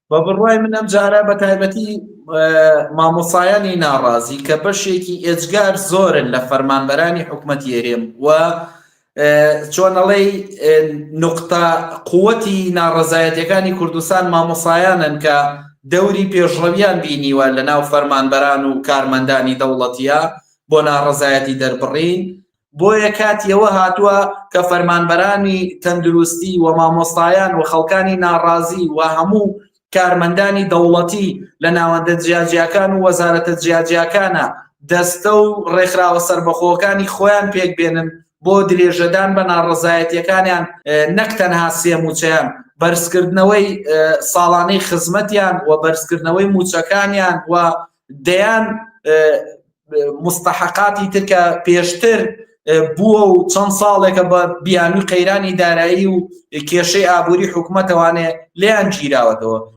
بە بڕوای من ئەم جارە بە تایبەتی مامۆسایانی ناڕازی کە بەشێکی ئێجگار زۆرن لە فەرمانبەرانی حکوومەتی هێرێم و چۆنەڵێی نقطە قووەتی ناڕەزایەتیەکانی کوردستان مامۆسایانن کە دەوری پێشڕەویان بینیوە لە ناو فەرمانبەران و کارمەندانی دەوڵەتیە بۆ ناڕەزایەتی دەربڕین. بۆیە کاتیەوە هاتووە کە فەرمانبەرانی تەندروستی و مامۆستایان و خەڵکانی ناڕازی و هەموو کارمەندانی دەوڵەتی لە ناوەندە جیاجیاکان و وەزارەتە جیاجیاکانە دەستە و ڕێکخراوە سەربەخۆکانی خۆیان پێک بێنن بۆ درێژەدان بە ناڕەزایەتیەکانیان، نەک تەنها سێموچەیان، بەرزکردنەوەی ساڵانەی خزمەتیان و بەرزکردنەوەی موچەکانیان و دەیان مستحقاتی ترکە پێشتر بووە و چەند ساڵێکە بە بیانووی قەیرانی دارایی و کێشەی ئابووری حکوومەتەوانێ لێیان گیراوەتەوە.